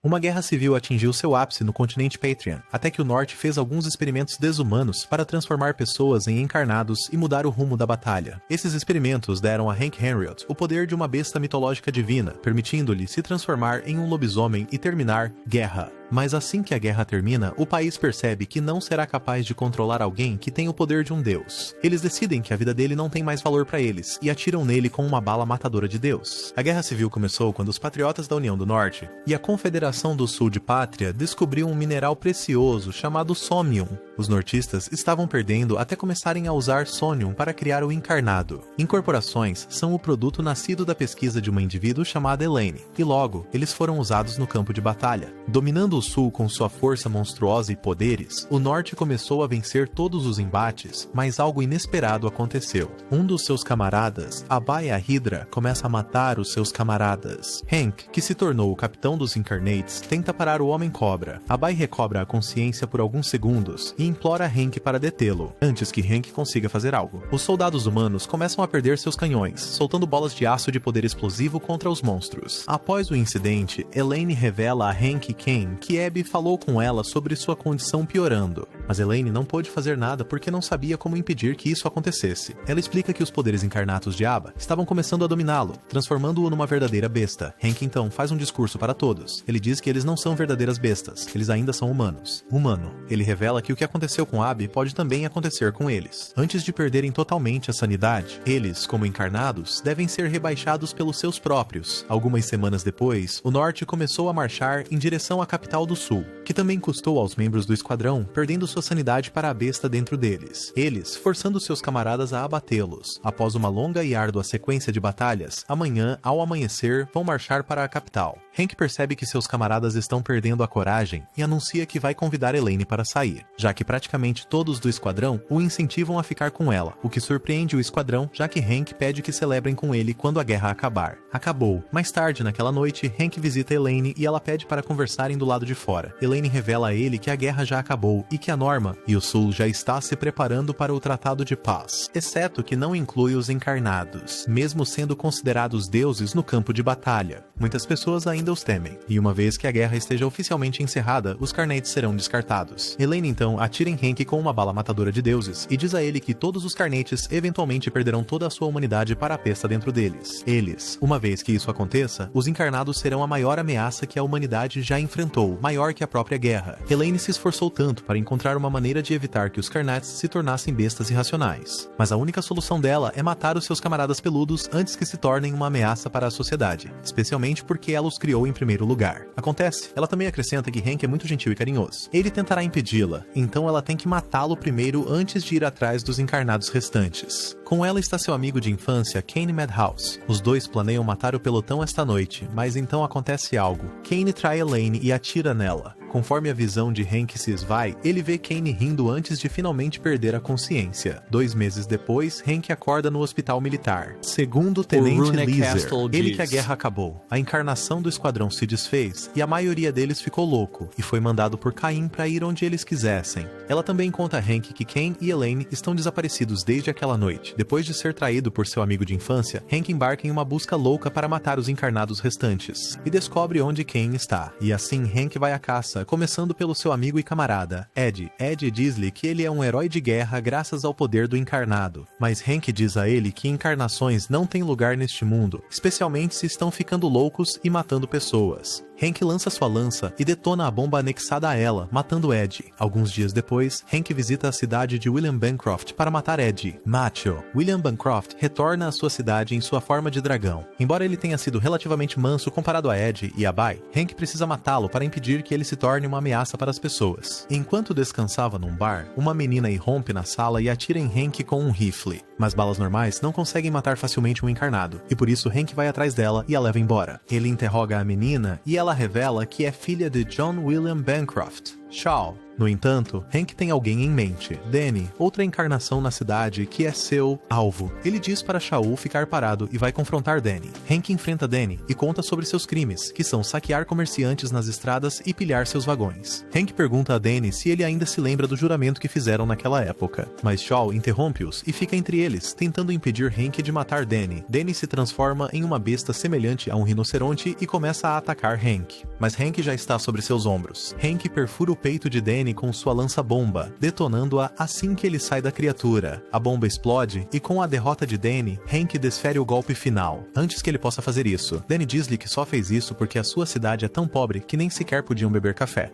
Uma guerra civil atingiu seu ápice no continente Patreon, até que o Norte fez alguns experimentos desumanos para transformar pessoas em encarnados e mudar o rumo da batalha. Esses experimentos deram a Hank Henriot o poder de uma besta mitológica divina, permitindo-lhe se transformar em um lobisomem e terminar guerra. Mas assim que a guerra termina, o país percebe que não será capaz de controlar alguém que tem o poder de um deus. Eles decidem que a vida dele não tem mais valor para eles e atiram nele com uma bala matadora de Deus. A Guerra Civil começou quando os patriotas da União do Norte e a Confederação do Sul de Pátria descobriu um mineral precioso chamado Somnium. Os nortistas estavam perdendo até começarem a usar Somnium para criar o encarnado. Incorporações são o produto nascido da pesquisa de uma indivíduo chamada Elaine, e logo, eles foram usados no campo de batalha. Dominando o Sul com sua força monstruosa e poderes, o Norte começou a vencer todos os embates, mas algo inesperado aconteceu. Um dos seus camaradas, Abai a Hydra, começa a matar os seus camaradas. Hank, que se tornou o capitão dos Incarnates, tenta parar o Homem-Cobra. Abai recobra a consciência por alguns segundos e implora Hank para detê-lo, antes que Hank consiga fazer algo. Os soldados humanos começam a perder seus canhões, soltando bolas de aço de poder explosivo contra os monstros. Após o incidente, Elaine revela a Hank e Ken que Abby falou com ela sobre sua condição piorando, mas Elaine não pôde fazer nada porque não sabia como impedir que isso acontecesse. Ela explica que os poderes encarnatos de Abba estavam começando a dominá-lo, transformando-o numa verdadeira besta. Hank então faz um discurso para todos. Ele diz que eles não são verdadeiras bestas, eles ainda são humanos. Humano. Ele revela que o que aconteceu com Abby pode também acontecer com eles. Antes de perderem totalmente a sanidade, eles, como encarnados, devem ser rebaixados pelos seus próprios. Algumas semanas depois, o Norte começou a marchar em direção à capital do Sul, que também custou aos membros do esquadrão perdendo sua sanidade para a besta dentro deles. Eles, forçando seus camaradas a abatê-los. Após uma longa e árdua sequência de batalhas, amanhã, ao amanhecer, vão marchar para a capital. Hank percebe que seus camaradas estão perdendo a coragem e anuncia que vai convidar Elaine para sair, já que praticamente todos do esquadrão o incentivam a ficar com ela, o que surpreende o esquadrão, já que Hank pede que celebrem com ele quando a guerra acabar. Acabou. Mais tarde, naquela noite, Hank visita Elaine e ela pede para conversarem do lado de fora. Elaine revela a ele que a guerra já acabou e que a Norma e o Sul já está se preparando para o Tratado de Paz, exceto que não inclui os encarnados, mesmo sendo considerados deuses no campo de batalha. Muitas pessoas ainda os temem, e uma vez que a guerra esteja oficialmente encerrada, os Carnates serão descartados. Elaine então atira em Hank com uma bala matadora de deuses e diz a ele que todos os Carnates eventualmente perderão toda a sua humanidade para a pesta dentro deles. Eles, uma vez que isso aconteça, os encarnados serão a maior ameaça que a humanidade já enfrentou, maior que a própria guerra. Elaine se esforçou tanto para encontrar uma maneira de evitar que os Carnates se tornassem bestas irracionais, mas a única solução dela é matar os seus camaradas peludos antes que se tornem uma ameaça para a sociedade, especialmente porque ela os criou em primeiro lugar. Acontece, ela também acrescenta que Hank é muito gentil e carinhoso. Ele tentará impedi-la, então ela tem que matá-lo primeiro antes de ir atrás dos encarnados restantes. Com ela está seu amigo de infância, Kane Madhouse. Os dois planeiam matar o pelotão esta noite, mas então acontece algo. Kane trai Elaine e atira nela. Conforme a visão de Hank se esvai, ele vê Kane rindo antes de finalmente perder a consciência. 2 meses depois, Hank acorda no hospital militar. Segundo o Tenente Leeser, ele que a guerra acabou. A encarnação do esquadrão se desfez e a maioria deles ficou louco e foi mandado por Caim para ir onde eles quisessem. Ela também conta a Hank que Kane e Elaine estão desaparecidos desde aquela noite. Depois de ser traído por seu amigo de infância, Hank embarca em uma busca louca para matar os encarnados restantes e descobre onde Kane está. E assim Hank vai à caça, começando pelo seu amigo e camarada, Ed. Ed diz-lhe que ele é um herói de guerra graças ao poder do encarnado, mas Hank diz a ele que encarnações não têm lugar neste mundo, especialmente se estão ficando loucos e matando pessoas. Hank lança sua lança e detona a bomba anexada a ela, matando Ed. Alguns dias depois, Hank visita a cidade de William Bancroft para matar Ed. Macho. William Bancroft retorna à sua cidade em sua forma de dragão. Embora ele tenha sido relativamente manso comparado a Ed e a Bai, Hank precisa matá-lo para impedir que ele se torne uma ameaça para as pessoas. Enquanto descansava num bar, uma menina irrompe na sala e atira em Hank com um rifle. Mas balas normais não conseguem matar facilmente um encarnado, e por isso Hank vai atrás dela e a leva embora. Ele interroga a menina e ela revela que é filha de John William Bancroft, Shaw. No entanto, Hank tem alguém em mente, Danny, outra encarnação na cidade que é seu alvo. Ele diz para Shaul ficar parado e vai confrontar Danny. Hank enfrenta Danny e conta sobre seus crimes, que são saquear comerciantes nas estradas e pilhar seus vagões. Hank pergunta a Danny se ele ainda se lembra do juramento que fizeram naquela época, mas Shaul interrompe-os e fica entre eles, tentando impedir Hank de matar Danny. Danny se transforma em uma besta semelhante a um rinoceronte e começa a atacar Hank, mas Hank já está sobre seus ombros. Hank perfura o peito de Danny com sua lança-bomba, detonando-a assim que ele sai da criatura. A bomba explode e com a derrota de Danny, Hank desfere o golpe final. Antes que ele possa fazer isso, Danny diz-lhe que só fez isso porque a sua cidade é tão pobre que nem sequer podiam beber café.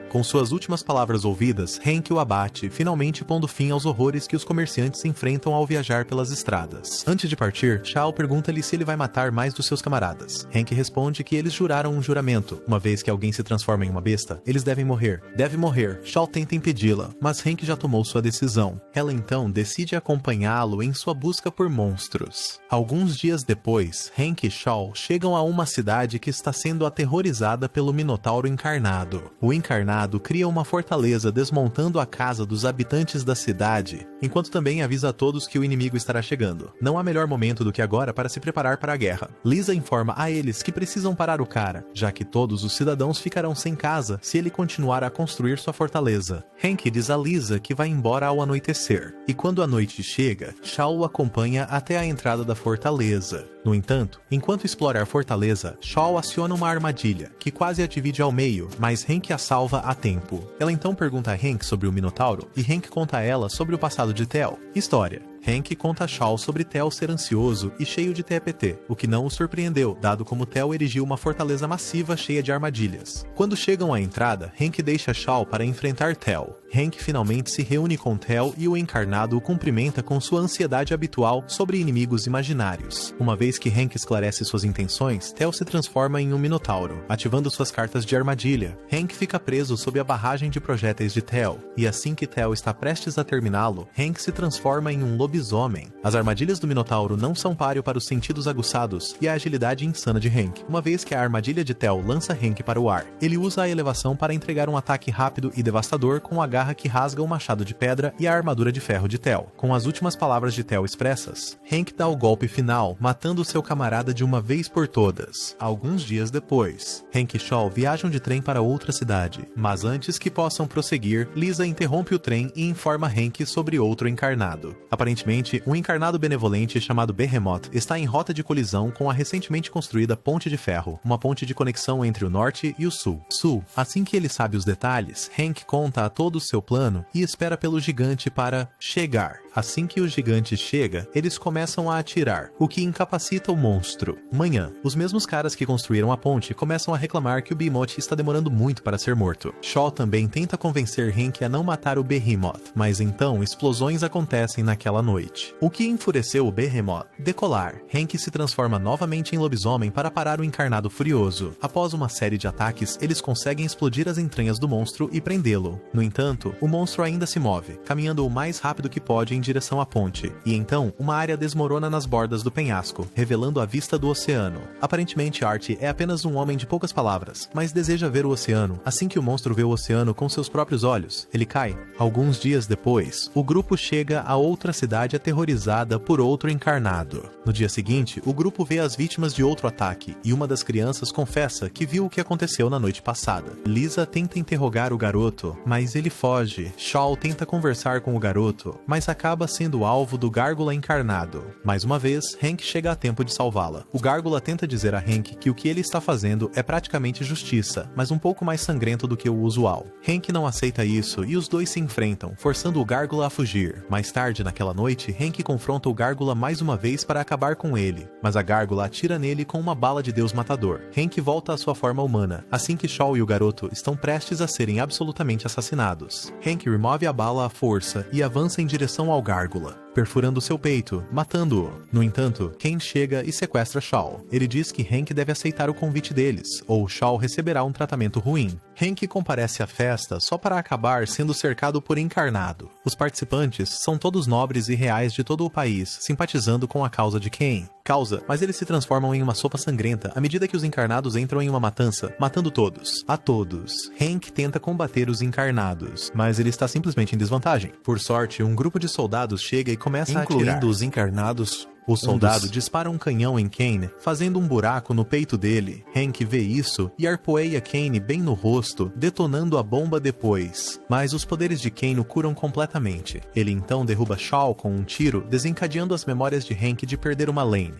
Com suas últimas palavras ouvidas, Hank o abate, finalmente pondo fim aos horrores que os comerciantes enfrentam ao viajar pelas estradas. Antes de partir, Shaul pergunta-lhe se ele vai matar mais dos seus camaradas. Hank responde que eles juraram um juramento. Uma vez que alguém se transforma em uma besta, eles devem morrer. Deve morrer. Shaul tenta impedi-la, mas Hank já tomou sua decisão. Ela então decide acompanhá-lo em sua busca por monstros. Alguns dias depois, Hank e Shaul chegam a uma cidade que está sendo aterrorizada pelo Minotauro encarnado. O encarnado cria uma fortaleza desmontando a casa dos habitantes da cidade, enquanto também avisa a todos que o inimigo estará chegando. Não há melhor momento do que agora para se preparar para a guerra. Lisa informa a eles que precisam parar o cara, já que todos os cidadãos ficarão sem casa se ele continuar a construir sua fortaleza. Hank diz a Lisa que vai embora ao anoitecer, e quando a noite chega, Shaul o acompanha até a entrada da fortaleza. No entanto, enquanto explora a fortaleza, Shaul aciona uma armadilha, que quase a divide ao meio, mas Hank a salva a tempo. Ela então pergunta a Hank sobre o Minotauro, e Hank conta a ela sobre o passado de Tel. História. Hank conta a Shaul sobre Tel ser ansioso e cheio de TPT, o que não o surpreendeu, dado como Tel erigiu uma fortaleza massiva cheia de armadilhas. Quando chegam à entrada, Hank deixa Shaul para enfrentar Tel. Hank finalmente se reúne com Tel e o encarnado o cumprimenta com sua ansiedade habitual sobre inimigos imaginários. Uma vez que Hank esclarece suas intenções, Tel se transforma em um Minotauro, ativando suas cartas de armadilha. Hank fica preso sob a barragem de projéteis de Tel, e assim que Tel está prestes a terminá-lo, Hank se transforma em um lobisomem. As armadilhas do Minotauro não são páreo para os sentidos aguçados e a agilidade insana de Hank. Uma vez que a armadilha de Tel lança Hank para o ar, ele usa a elevação para entregar um ataque rápido e devastador com a garra que rasga o machado de pedra e a armadura de ferro de Tel. Com as últimas palavras de Tel expressas, Hank dá o golpe final, matando seu camarada de uma vez por todas. Alguns dias depois, Hank e Shaul viajam de trem para outra cidade, mas antes que possam prosseguir, Lisa interrompe o trem e informa Hank sobre outro encarnado. Aparentemente, um encarnado benevolente chamado Behemoth está em rota de colisão com a recentemente construída Ponte de Ferro, uma ponte de conexão entre o norte e o sul. Assim que ele sabe os detalhes, Hank conta a todos seu plano e espera pelo gigante para chegar. Assim que o gigante chega, eles começam a atirar, o que incapacita o monstro. Manhã, os mesmos caras que construíram a ponte começam a reclamar que o Behemoth está demorando muito para ser morto. Shaul também tenta convencer Hank a não matar o Behemoth, mas então explosões acontecem naquela noite. O que enfureceu o Behemoth? Decolar. Hank se transforma novamente em lobisomem para parar o encarnado furioso. Após uma série de ataques, eles conseguem explodir as entranhas do monstro e prendê-lo. No entanto, o monstro ainda se move, caminhando o mais rápido que pode em direção à ponte, e então uma área desmorona nas bordas do penhasco, revelando a vista do oceano. Aparentemente Art é apenas um homem de poucas palavras, mas deseja ver o oceano. Assim que o monstro vê o oceano com seus próprios olhos, ele cai. Alguns dias depois, o grupo chega a outra cidade aterrorizada por outro encarnado. No dia seguinte, o grupo vê as vítimas de outro ataque, e uma das crianças confessa que viu o que aconteceu na noite passada. Lisa tenta interrogar o garoto, mas ele foge. Shaul tenta conversar com o garoto, mas acaba sendo alvo do Gárgula encarnado. Mais uma vez, Hank chega a tempo de salvá-la. O Gárgula tenta dizer a Hank que o que ele está fazendo é praticamente justiça, mas um pouco mais sangrento do que o usual. Hank não aceita isso e os dois se enfrentam, forçando o Gárgula a fugir. Mais tarde, naquela noite, Hank confronta o Gárgula mais uma vez para acabar com ele, mas a Gárgula atira nele com uma bala de Deus matador. Hank volta à sua forma humana, assim que Shaul e o garoto estão prestes a serem absolutamente assassinados. Hank remove a bala à força e avança em direção ao Gárgula. perfurando seu peito, matando-o. No entanto, Kane chega e sequestra Shaw. Ele diz que Hank deve aceitar o convite deles, ou Shaw receberá um tratamento ruim. Hank comparece à festa só para acabar sendo cercado por encarnado. Os participantes são todos nobres e reais de todo o país, simpatizando com a causa de Kane. Mas eles se transformam em uma sopa sangrenta à medida que os encarnados entram em uma matança, matando todos. A todos. Hank tenta combater os encarnados, mas ele está simplesmente em desvantagem. Por sorte, um grupo de soldados chega e começa a atirar. Incluindo os encarnados. O soldado dispara um canhão em Kane, fazendo um buraco no peito dele. Hank vê isso e arpoeia Kane bem no rosto, detonando a bomba depois. Mas os poderes de Kane o curam completamente. Ele então derruba Shaw com um tiro, desencadeando as memórias de Hank de perder uma lane.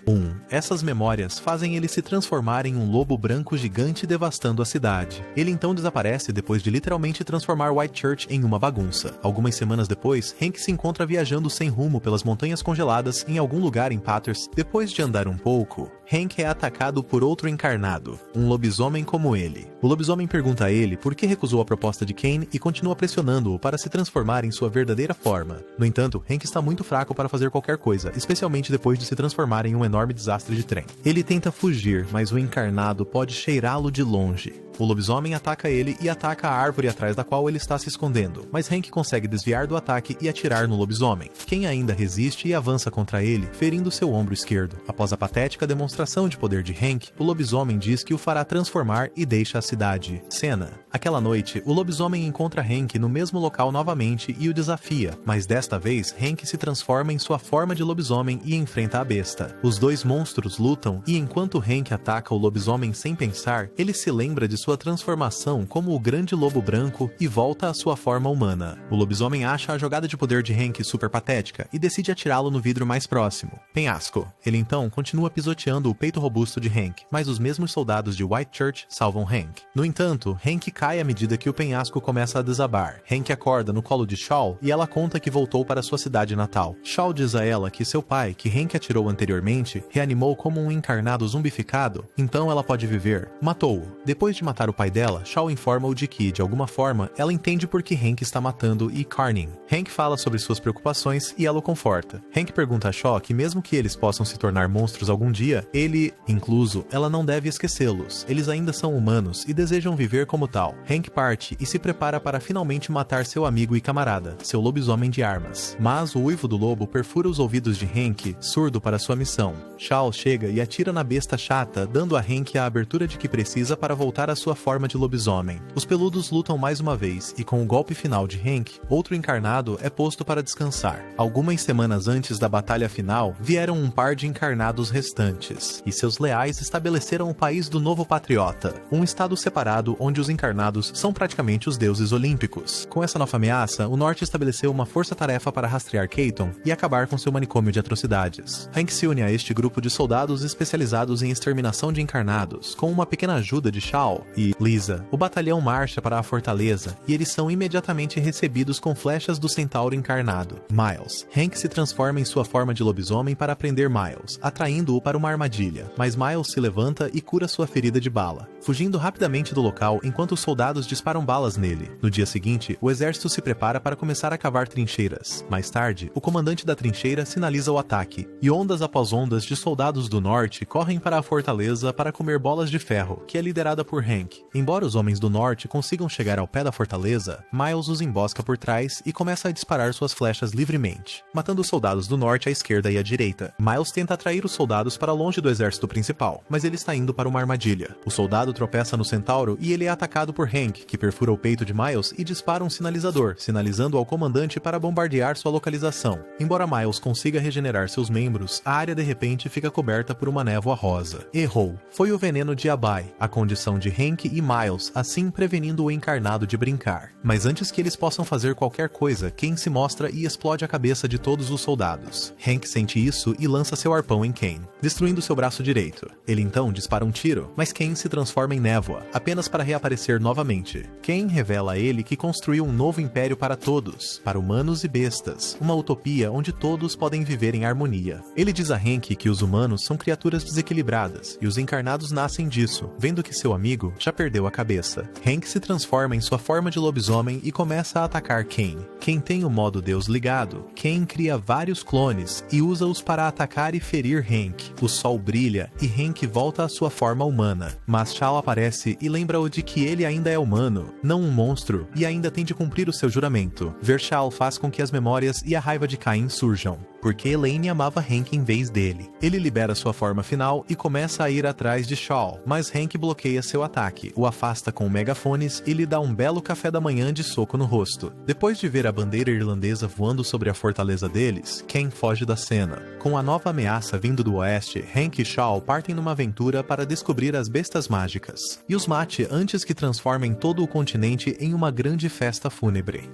Essas memórias fazem ele se transformar em um lobo branco gigante devastando a cidade. Ele então desaparece depois de literalmente transformar Whitechurch em uma bagunça. Algumas semanas depois, Hank se encontra viajando sem rumo pelas montanhas congeladas em algum lugar em Patters. Depois de andar um pouco, Hank é atacado por outro encarnado, um lobisomem como ele. O lobisomem pergunta a ele por que recusou a proposta de Kane e continua pressionando-o para se transformar em sua verdadeira forma. No entanto, Hank está muito fraco para fazer qualquer coisa, especialmente depois de se transformar em um enorme desastre de trem. Ele tenta fugir, mas o encarnado pode cheirá-lo de longe. O lobisomem ataca ele e ataca a árvore atrás da qual ele está se escondendo, mas Hank consegue desviar do ataque e atirar no lobisomem. Kane ainda resiste e avança contra ele, ferindo seu ombro esquerdo. Após a patética demonstração de poder de Hank, o lobisomem diz que o fará transformar e deixa a cidade. Cena. Aquela noite, o lobisomem encontra Hank no mesmo local novamente e o desafia, mas desta vez Hank se transforma em sua forma de lobisomem e enfrenta a besta. Os dois monstros lutam e enquanto Hank ataca o lobisomem sem pensar, ele se lembra de sua transformação como o grande lobo branco e volta à sua forma humana. O lobisomem acha a jogada de poder de Hank super patética e decide atirá-lo no vidro mais próximo. Penhasco. Ele então continua pisoteando o peito robusto de Hank, mas os mesmos soldados de Whitechurch salvam Hank. No entanto, Hank cai à medida que o penhasco começa a desabar. Hank acorda no colo de Shaw e ela conta que voltou para sua cidade natal. Shaw diz a ela que seu pai, que Hank atirou anteriormente, reanimou como um encarnado zumbificado, então ela pode viver. Matou-o. Depois de matar o pai dela, Shaw informa-o de que, de alguma forma, ela entende por que Hank está matando e Carning. Hank fala sobre suas preocupações e ela o conforta. Hank pergunta a Shaw que mesmo que eles possam se tornar monstros algum dia, ele, incluso, ela não deve esquecê-los. Eles ainda são humanos e desejam viver como tal. Hank parte e se prepara para finalmente matar seu amigo e camarada, seu lobisomem de armas. Mas o uivo do lobo perfura os ouvidos de Hank, surdo para sua missão. Shaw chega e atira na besta chata, dando a Hank a abertura de que precisa para voltar à sua forma de lobisomem. Os peludos lutam mais uma vez e com o golpe final de Hank, outro encarnado é posto para descansar. Algumas semanas antes da batalha final, vieram um par de encarnados restantes, e seus leais estabeleceram o país do Novo Patriota, um estado separado onde os encarnados são praticamente os deuses olímpicos. Com essa nova ameaça, o Norte estabeleceu uma força-tarefa para rastrear Keaton e acabar com seu manicômio de atrocidades. Hank se une a este grupo de soldados especializados em exterminação de encarnados, com uma pequena ajuda de Shaw e Lisa. O batalhão marcha para a fortaleza e eles são imediatamente recebidos com flechas do centauro encarnado, Miles. Hank se transforma em sua forma de lobisomem para prender Miles, atraindo-o para uma armadilha, mas Miles se levanta e cura sua ferida de bala, fugindo rapidamente do local enquanto os soldados disparam balas nele. No dia seguinte, o exército se prepara para começar a cavar trincheiras. Mais tarde, o comandante da trincheira sinaliza o ataque, e ondas após ondas de soldados do norte correm para a fortaleza para comer bolas de ferro, que é liderada por Hank. Embora os homens do norte consigam chegar ao pé da fortaleza, Miles os embosca por trás e começa a disparar suas flechas livremente, matando os soldados do norte à esquerda e à direita. Miles tenta atrair os soldados para longe do exército principal, mas ele está indo para uma armadilha. O soldado tropeça no centauro e ele é atacado por Hank, que perfura o peito de Miles e dispara um sinalizador, sinalizando ao comandante para bombardear sua localização. Embora Miles consiga regenerar seus membros, a área de repente fica coberta por uma névoa rosa. Errou. Foi o veneno de Abai, a condição de Hank e Miles, assim prevenindo o encarnado de brincar. Mas antes que eles possam fazer qualquer coisa, Kane se mostra e explode a cabeça de todos os soldados. Hank sente isso e lança seu arpão em Kane, destruindo seu braço direito. Ele então dispara um tiro, mas Kane se transforma em névoa, apenas para reaparecer novamente. Kane revela a ele que construiu um novo império para todos, para humanos e bestas, uma utopia onde todos podem viver em harmonia. Ele diz a Hank que os humanos são criaturas desequilibradas, e os encarnados nascem disso, vendo que seu amigo, já perdeu a cabeça. Hank se transforma em sua forma de lobisomem e começa a atacar Kane. Quem tem o modo Deus ligado, Kane cria vários clones e usa-os para atacar e ferir Hank. O sol brilha e Hank volta à sua forma humana, mas Shaw aparece e lembra-o de que ele ainda é humano, não um monstro, e ainda tem de cumprir o seu juramento. Ver Shaw faz com que as memórias e a raiva de Cain surjam, porque Elaine amava Hank em vez dele. Ele libera sua forma final e começa a ir atrás de Shaw, mas Hank bloqueia seu ataque, o afasta com megafones e lhe dá um belo café da manhã de soco no rosto. Depois de ver a bandeira irlandesa voando sobre a fortaleza deles, Ken foge da cena. Com a nova ameaça vindo do oeste, Hank e Shaw partem numa aventura para descobrir as bestas mágicas, e os mate antes que transformem todo o continente em uma grande festa fúnebre.